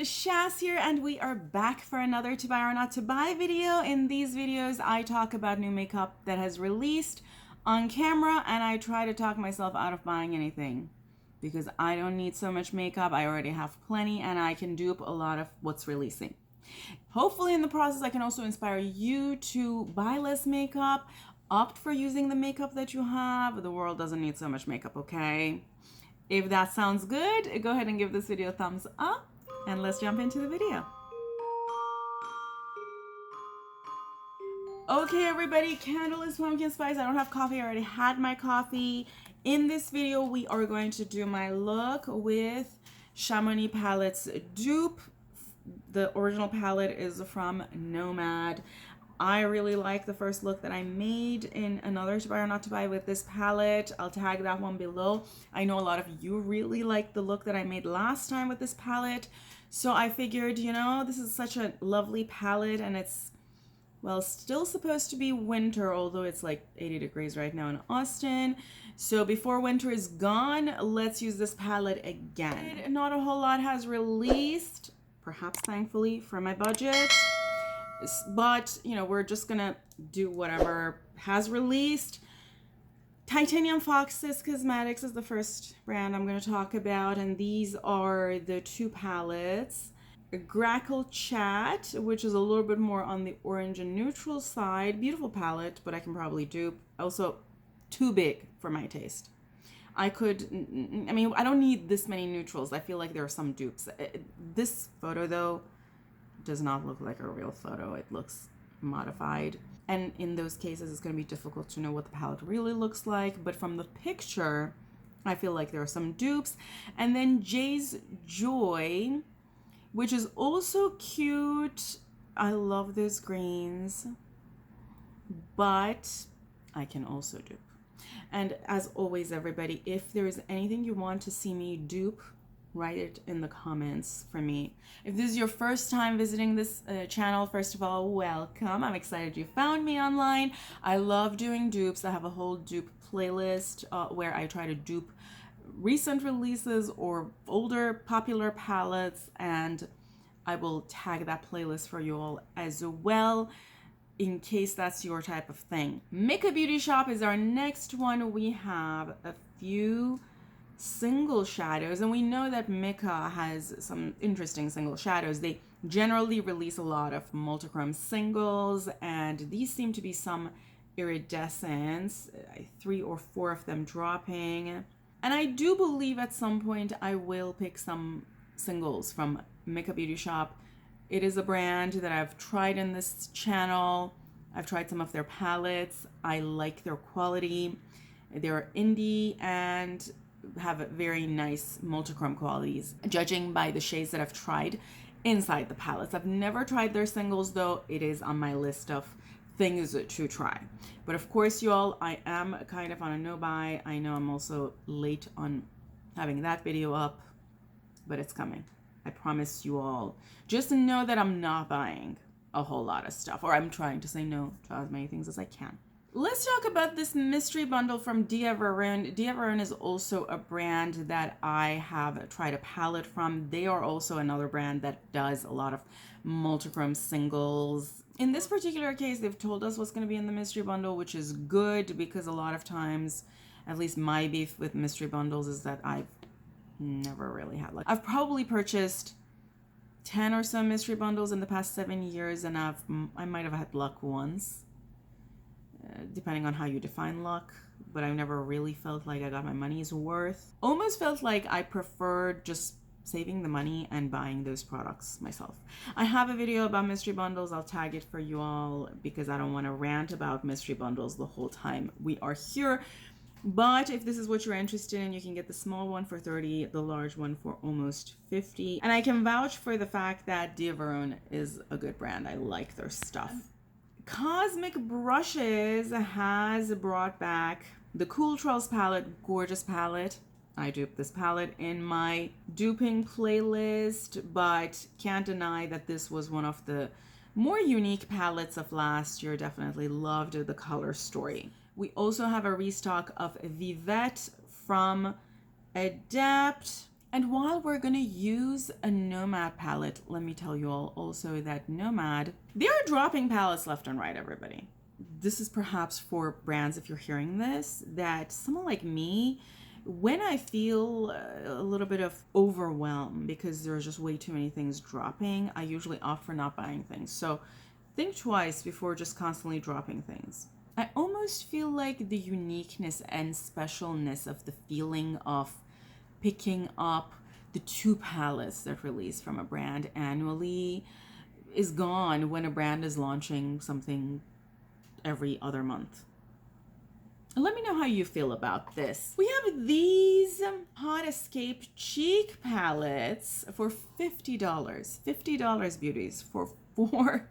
Shaz here, and we are back for another to buy or not to buy video. In these videos, I talk about new makeup that has released on camera, and I try to talk myself out of buying anything because I don't need so much makeup. I already have plenty, and I can dupe a lot of what's releasing. Hopefully in the process, I can also inspire you to buy less makeup, opt for using the makeup that you have. The world doesn't need so much makeup, okay? If that sounds good, go ahead and give this video a thumbs up. And let's jump into the video. Okay, everybody, candleless pumpkin spice. I don't have coffee. I already had my coffee. In this video, we are going to do my look with Chamonix Palette's dupe. The original palette is from Nomad. I really like the first look that I made in another to buy or not to buy with this palette. I'll tag that one below. I know a lot of you really like the look that I made last time with this palette. So I figured, you know, this is such a lovely palette, and it's, well, still supposed to be winter, although it's like 80 degrees right now in Austin. So before winter is gone, let's use this palette again. Not a whole lot has released, perhaps thankfully for my budget. But, you know, we're just gonna do whatever has released. Titanium Fox's Cosmetics is the first brand I'm going to talk about, and these are the two palettes. Grackle Chat, which is a little bit more on the orange and neutral side. Beautiful palette, but I can probably dupe. Also, too big for my taste. I don't need this many neutrals. I feel like there are some dupes. This photo, though, does not look like a real photo. It looks modified. And in those cases, it's going to be difficult to know what the palette really looks like. But from the picture, I feel like there are some dupes. And then Jay's Joy, which is also cute. I love those greens. But I can also dupe. And as always, everybody, if there is anything you want to see me dupe, write it in the comments for me. If this is your first time visiting this channel, first of all, welcome. I'm excited you found me online. I love doing dupes. I have a whole dupe playlist where I try to dupe recent releases or older popular palettes, and I will tag that playlist for you all as well in case that's your type of thing. Mecca Beauty Shop is our next one. We have a few single shadows, and we know that Mecca has some interesting single shadows. They generally release a lot of multichrome singles, and these seem to be some iridescence, 3 or 4 of them dropping. And I do believe at some point I will pick some singles from Mecca Beauty Shop. It is a brand that I've tried in this channel. I've tried some of their palettes. I like their quality. They're indie and have very nice multichrome qualities, judging by the shades that I've tried inside the palettes. I've never tried their singles, though. It is on my list of things to try. But of course, you all, I am kind of on a no buy. I know I'm also late on having that video up, but it's coming. I promise you all. Just know that I'm not buying a whole lot of stuff, or I'm trying to say no to as many things as I can. Let's talk about this mystery bundle from Dia Varun. Dia Varun is also a brand that I have tried a palette from. They are also another brand that does a lot of multichrome singles. In this particular case, they've told us what's going to be in the mystery bundle, which is good, because a lot of times, at least my beef with mystery bundles is that I've never really had luck. I've probably purchased 10 or so mystery bundles in the past 7 years, and I might have had luck once. Depending on how you define luck, but I've never really felt like I got my money's worth. Almost felt like I preferred just saving the money and buying those products myself. I have a video about mystery bundles. I'll tag it for you all because I don't want to rant about mystery bundles the whole time we are here. But if this is what you're interested in, you can get the small one for 30, the large one for almost 50. And I can vouch for the fact that Dia Varun is a good brand. I like their stuff. Cosmic Brushes has brought back the Cool Trolls palette, gorgeous palette. I duped this palette in my duping playlist, but can't deny that this was one of the more unique palettes of last year. Definitely loved the color story. We also have a restock of Vivette from Adapt. And while we're gonna use a Nomad palette, let me tell you all also that Nomad, they are dropping palettes left and right, everybody. This is perhaps for brands, if you're hearing this, that someone like me, when I feel a little bit of overwhelm because there's just way too many things dropping, I usually opt for not buying things. So think twice before just constantly dropping things. I almost feel like the uniqueness and specialness of the feeling of picking up the 2 palettes that release from a brand annually is gone when a brand is launching something every other month. Let me know how you feel about this. We have these Hot Escape cheek palettes for $50. $50 beauties for 4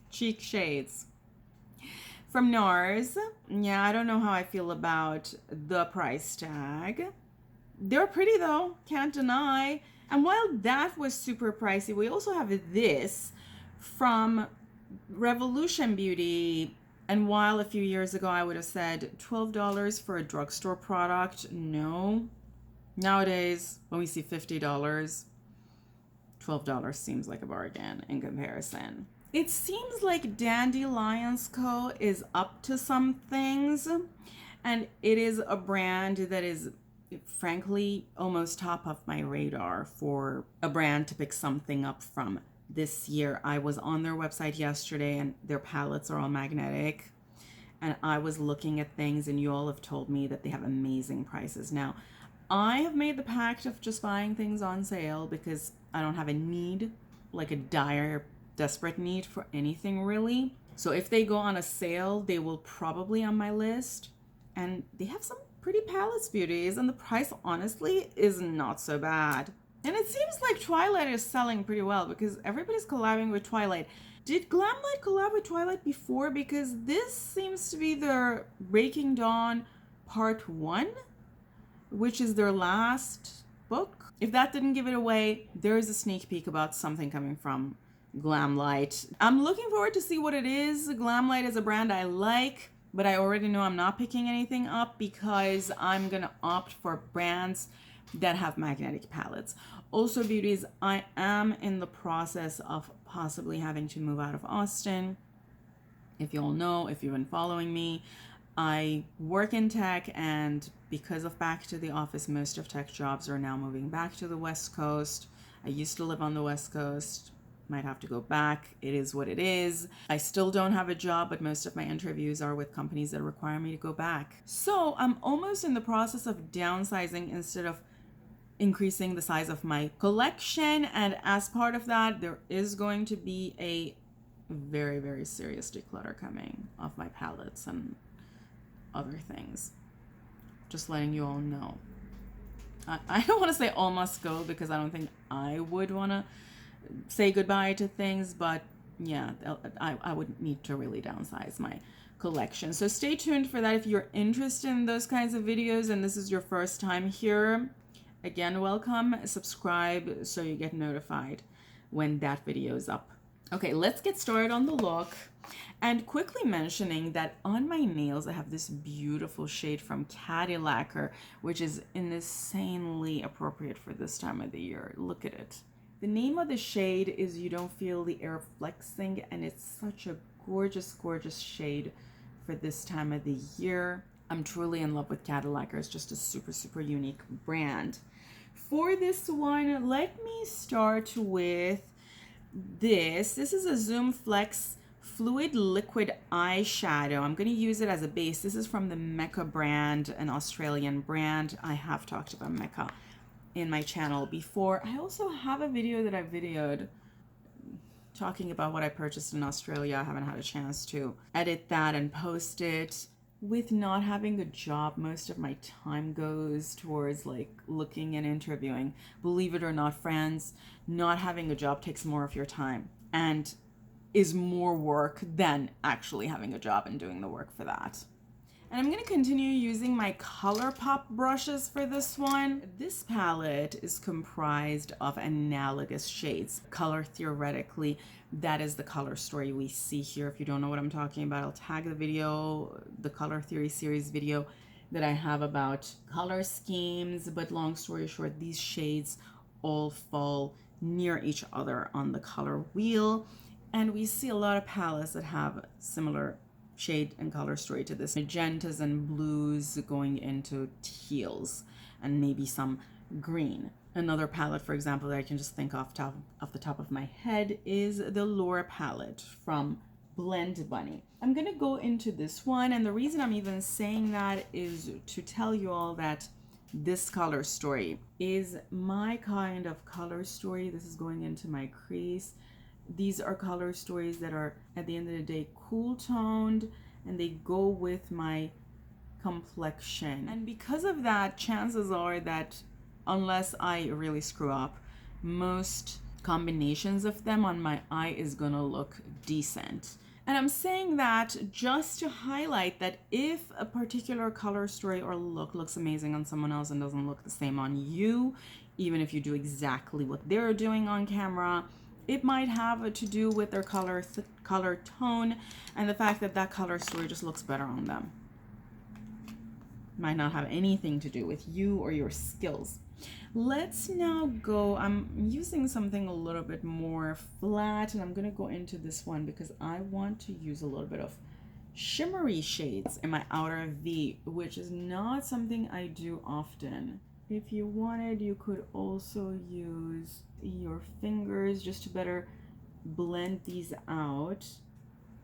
cheek shades from NARS. Yeah, I don't know how I feel about the price tag. They're pretty though, can't deny. And while that was super pricey, we also have this from Revolution Beauty. And while a few years ago I would have said $12 for a drugstore product, no. Nowadays, when we see $50, $12 seems like a bargain in comparison. It seems like Dandelions Co. is up to some things, and it is a brand that is frankly almost top of my radar for a brand to pick something up from this year. I was on their website yesterday and their palettes are all magnetic, and I was looking at things, and you all have told me that they have amazing prices. Now, I have made the pact of just buying things on sale because I don't have a need, like a dire, desperate need for anything really. So if they go on a sale, they will probably on my list. And they have some pretty palettes, beauties, and the price honestly is not so bad. And it seems like Twilight is selling pretty well because everybody's collabing with Twilight. Did Glamlight collab with Twilight before? Because this seems to be their Breaking Dawn Part 1, which is their last book. If that didn't give it away, there's a sneak peek about something coming from Glamlight. I'm looking forward to see what it is. Glamlight is a brand I like, but I already know I'm not picking anything up because I'm gonna opt for brands that have magnetic palettes. Also, beauties, I am in the process of possibly having to move out of Austin. If you all know, if you've been following me, I work in tech, and because of back to the office, most of tech jobs are now moving back to the West Coast. I used to live on the West Coast. Might have to go back. It is what it is. I still don't have a job, but most of my interviews are with companies that require me to go back. So I'm almost in the process of downsizing instead of increasing the size of my collection. And as part of that, there is going to be a very, very serious declutter coming of my palettes and other things. Just letting you all know. I don't want to say all must go because I don't think I would want to say goodbye to things, but yeah, I would need to really downsize my collection. So stay tuned for that if you're interested in those kinds of videos and this is your first time here. Again, welcome. Subscribe so you get notified when that video is up. Okay, let's get started on the look. And quickly mentioning that on my nails, I have this beautiful shade from Cadillacquer, which is insanely appropriate for this time of the year. Look at it. The name of the shade is You Don't Feel the Air Flexing, and it's such a gorgeous, gorgeous shade for this time of the year. I'm truly in love with Cadillacquer. It's just a super, super unique brand. For this one, let me start with this. This is a Zoom Flex Fluid Liquid Eyeshadow. I'm going to use it as a base. This is from the Mecca brand, an Australian brand. I have talked about Mecca in my channel before. I also have a video that I videoed talking about what I purchased in Australia. I haven't had a chance to edit that and post it. With not having a job, most of my time goes towards like looking and interviewing. Believe it or not, friends, not having a job takes more of your time and is more work than actually having a job and doing the work for that. And I'm going to continue using my ColourPop brushes for this one. This palette is comprised of analogous shades. Color theoretically, that is the color story we see here. If you don't know what I'm talking about, I'll tag the video, the Color Theory series video that I have about color schemes, but long story short, these shades all fall near each other on the color wheel, and we see a lot of palettes that have similar shade and color story to this. Magentas and blues going into teals and maybe some green. Another palette, for example, that I can just think off the top of my head is the Laura palette from Blend Bunny. I'm gonna go into this one, and the reason I'm even saying that is to tell you all that this color story is my kind of color story. This is going into my crease. These are color stories that are, at the end of the day, cool toned, and they go with my complexion. And because of that, chances are that unless I really screw up, most combinations of them on my eye is gonna look decent. And I'm saying that just to highlight that if a particular color story or look looks amazing on someone else and doesn't look the same on you, even if you do exactly what they're doing on camera, it might have to do with their color tone and the fact that that color story just looks better on them. Might not have anything to do with you or your skills. Let's now go, I'm using something a little bit more flat, and I'm gonna go into this one because I want to use a little bit of shimmery shades in my outer V, which is not something I do often. If you wanted, you could also use your fingers just to better blend these out.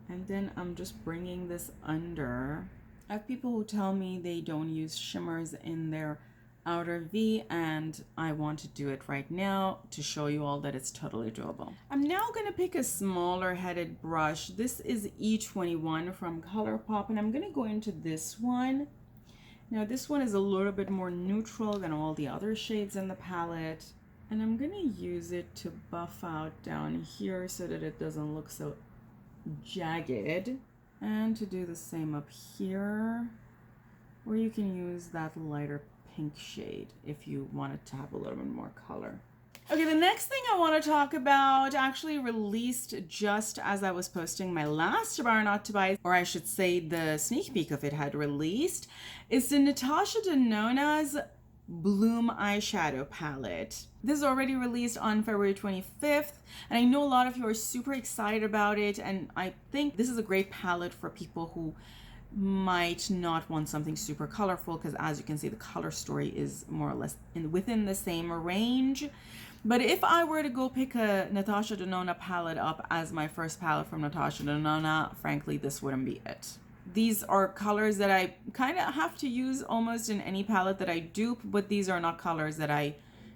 And then I'm just bringing this under. I have people who tell me they don't use shimmers in their outer V, and I want to do it right now to show you all that it's totally doable. I'm now going to pick a smaller headed brush. This is E21 from ColourPop, and I'm going to go into this one. Now this one is a little bit more neutral than all the other shades in the palette, and I'm going to use it to buff out down here so that it doesn't look so jagged, and to do the same up here, or you can use that lighter pink shade if you wanted to have a little bit more color. Okay, the next thing I want to talk about actually released just as I was posting my last TBONTB, or I should say the sneak peek of it had released, is the Natasha Denona's Bloom eyeshadow palette. This is already released on February 25th, and I know a lot of you are super excited about it, and I think this is a great palette for people who might not want something super colorful, because as you can see, the color story is more or less within the same range. But if I were to go pick a Natasha Denona palette up as my first palette from Natasha Denona, frankly, this wouldn't be it. These are colors that I kind of have to use almost in any palette that I dupe, but these are not colors that I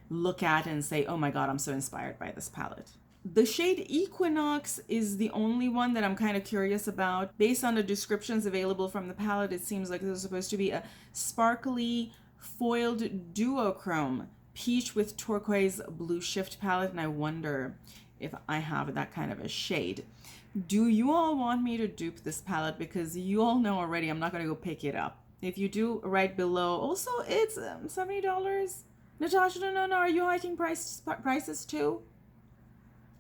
look at and say, oh my god, I'm so inspired by this palette. The shade Equinox is the only one that I'm kind of curious about. Based on the descriptions available from the palette, it seems like this is supposed to be a sparkly foiled duochrome peach with turquoise blue shift palette, and I wonder if I have that kind of a shade. Do you all want me to dupe this palette? Because you all know already I'm not going to go pick it up. If you do, right below. Also, it's $70. Natasha Denona, are you hiking prices too?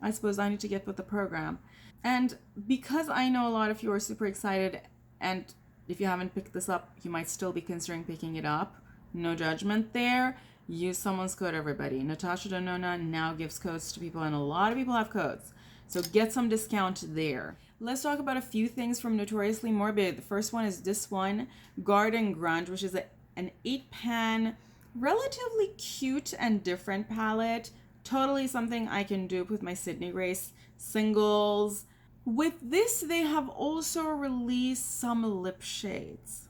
I suppose I need to get with the program. And because I know a lot of you are super excited, and if you haven't picked this up, you might still be considering picking it up. No judgment there. Use someone's code, everybody. Natasha Denona now gives codes to people, and a lot of people have codes. So get some discount there. Let's talk about a few things from Notoriously Morbid. The first one is this one, Garden Grunge, which is an 8-pan, relatively cute and different palette. Totally something I can dupe with my Sydney Grace singles. With this, they have also released some lip shades.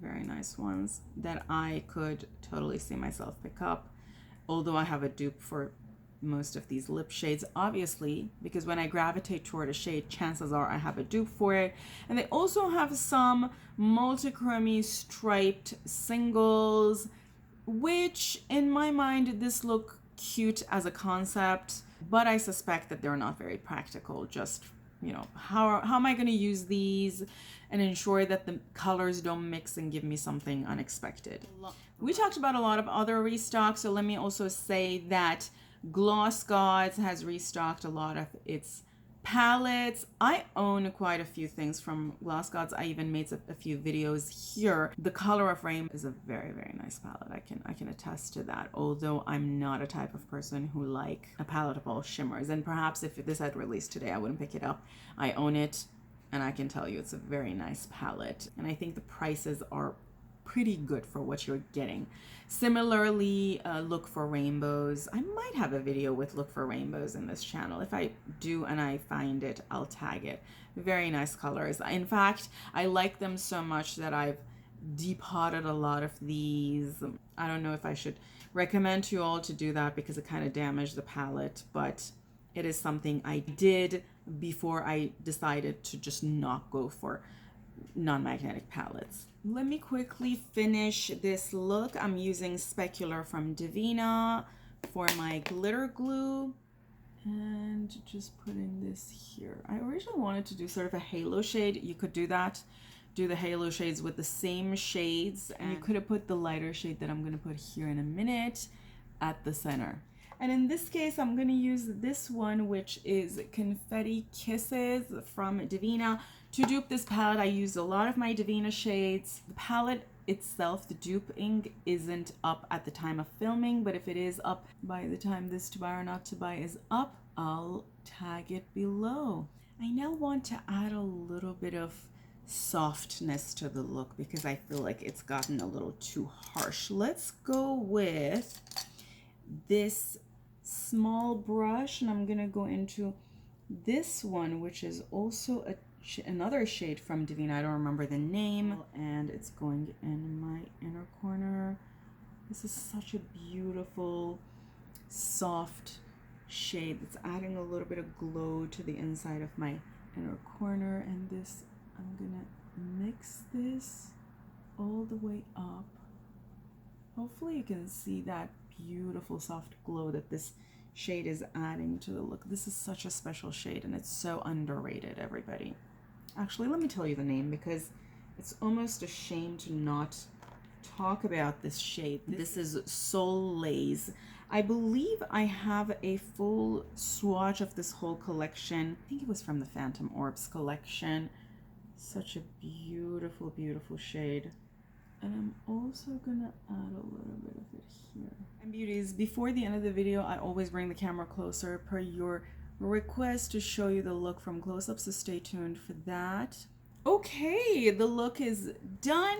Very nice ones that I could totally see myself pick up. Although I have a dupe for most of these lip shades, obviously, because when I gravitate toward a shade, chances are I have a dupe for it. And they also have some multi-chromie striped singles, which in my mind, this look cute as a concept, but I suspect that they're not very practical. Just, you know, how am I going to use these and ensure that the colors don't mix and give me something unexpected? We talked about a lot of other restocks, so let me also say that Gloss Gods has restocked a lot of its palettes. I own quite a few things from Gloss Gods. I even made a few videos here. The Color of Rainbow is a very, very nice palette. I can attest to that, although I'm not a type of person who like a palette of all shimmers, and perhaps if this had released today I wouldn't pick it up. I own it, and I can tell you it's a very nice palette, and I think the prices are pretty good for what you're getting. Similarly, Look for Rainbows. I might have a video with Look for Rainbows in this channel. If I do and I find it, I'll tag it. Very nice colors. In fact, I like them so much that I've depotted a lot of these. I don't know if I should recommend to you all to do that because it kind of damaged the palette, but it is something I did before I decided to just not go for non-magnetic palettes. Let me quickly finish this look. I'm using Specular from Divina for my glitter glue and just putting this here. I originally wanted to do sort of a halo shade. You could do that, do the halo shades with the same shades, and you could have put the lighter shade that I'm going to put here in a minute at the center. And in this case, I'm going to use this one, which is Confetti Kisses from Divina. To dupe this palette, I used a lot of my Divina shades. The palette itself, the duping, isn't up at the time of filming, but if it is up by the time this to buy or not to buy is up, I'll tag it below. I now want to add a little bit of softness to the look because I feel like it's gotten a little too harsh. Let's go with this small brush, and I'm gonna go into this one, which is also another shade from Divina. I don't remember the name, and it's going in my inner corner. This is such a beautiful soft shade that's adding a little bit of glow to the inside of my inner corner. And this, I'm gonna mix this all the way up. Hopefully you can see that beautiful soft glow that this shade is adding to the look. This is such a special shade and it's so underrated, everybody. Actually, let me tell you the name because it's almost a shame to not talk about this shade. This is Soleil's. I believe I have a full swatch of this whole collection. I think it was from the Phantom Orbs collection. Such a beautiful, beautiful shade. And I'm also gonna add a little bit of it here. And beauties, before the end of the video, I always bring the camera closer per your request to show you the look from close up, so stay tuned for that. Okay, the look is done.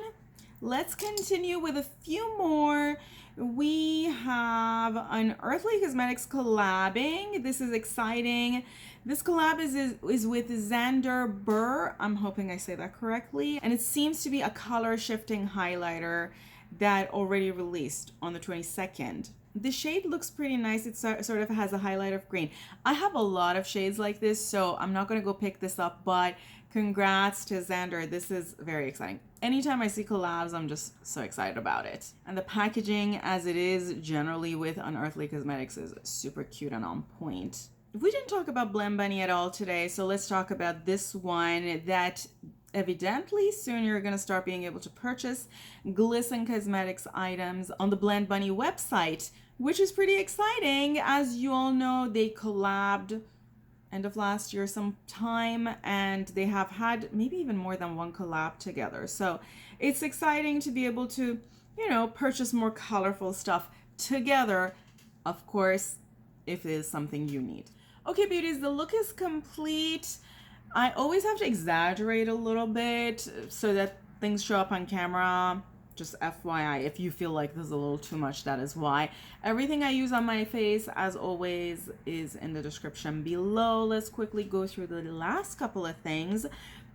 Let's continue with a few more. We have Unearthly Cosmetics collabing. This is exciting. This collab is with Xander Burr. I'm hoping I say that correctly. And it seems to be a color shifting highlighter that already released on the 22nd. The shade looks pretty nice. It sort of has a highlight of green. I have a lot of shades like this, so I'm not going to go pick this up, but congrats to Xander. This is very exciting. Anytime I see collabs, I'm just so excited about it. And the packaging, as it is generally with Unearthly Cosmetics, is super cute and on point. We didn't talk about Blend Bunny at all today, so let's talk about this one that evidently soon you're going to start being able to purchase Glisten Cosmetics items on the Blend Bunny website, which is pretty exciting. As you all know, they collabed end of last year sometime, and they have had maybe even more than one collab together. So it's exciting to be able to, you know, purchase more colorful stuff together, of course, if it is something you need. Okay, beauties, the look is complete. I always have to exaggerate a little bit so that things show up on camera. Just FYI, if you feel like this is a little too much, that is why. Everything I use on my face, as always, is in the description below. Let's quickly go through the last couple of things.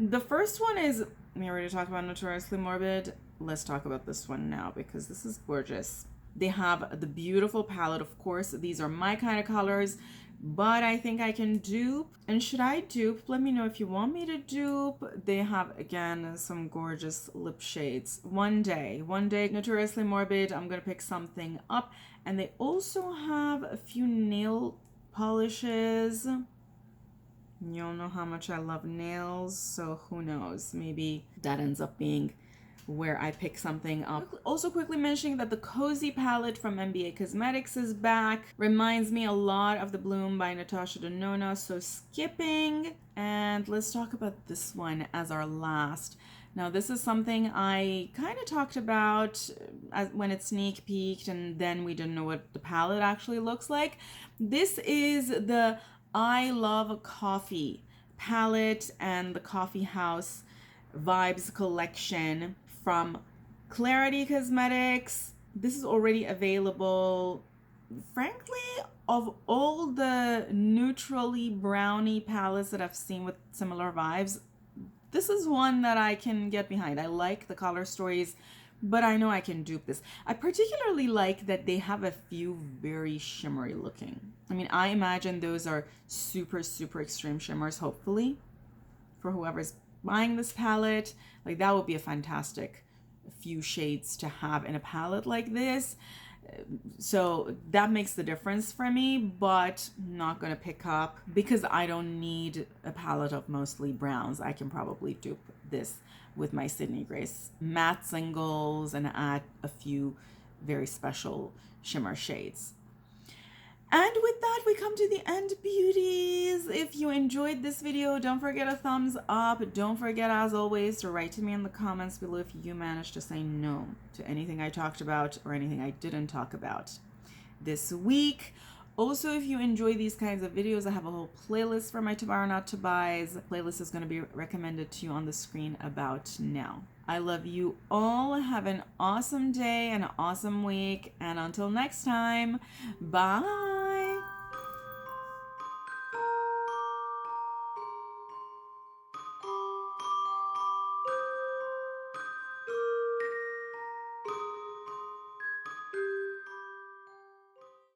The first one is, we already talked about Notoriously Morbid. Let's talk about this one now because this is gorgeous. They have the beautiful palette, of course. These are my kind of colors, but I think I can dupe. And should I dupe? Let me know if you want me to dupe. They have, again, some gorgeous lip shades. One day, Notoriously Morbid, I'm gonna pick something up. And they also have a few nail polishes. You all know how much I love nails, so who knows? Maybe that ends up being where I pick something up. Also quickly mentioning that the Cozy palette from NBA Cosmetics is back. Reminds me a lot of the Bloom by Natasha Denona, so skipping. And let's talk about this one as our last. Now this is something I kind of talked about when it sneak peeked and then we didn't know what the palette actually looks like. This is the I Love Coffee palette and the Coffee House Vibes collection from Clionadh Cosmetics. This is already available. Frankly, of all the neutrally brownie palettes that I've seen with similar vibes, this is one that I can get behind. I like the color stories, but I know I can dupe this. I particularly like that they have a few very shimmery looking. I mean, I imagine those are super, super extreme shimmers, hopefully, for whoever's buying this palette. Like, that would be a fantastic few shades to have in a palette like this. So that makes the difference for me, but not gonna pick up because I don't need a palette of mostly browns. I can probably dupe this with my Sydney Grace matte singles and add a few very special shimmer shades. And with that, we come to the end, beauties. If you enjoyed this video, don't forget a thumbs up. Don't forget, as always, to write to me in the comments below if you managed to say no to anything I talked about or anything I didn't talk about this week. Also, if you enjoy these kinds of videos, I have a whole playlist for my Tomorrow Not to Buys. The playlist is going to be recommended to you on the screen about now. I love you all. Have an awesome day and an awesome week. And until next time, bye.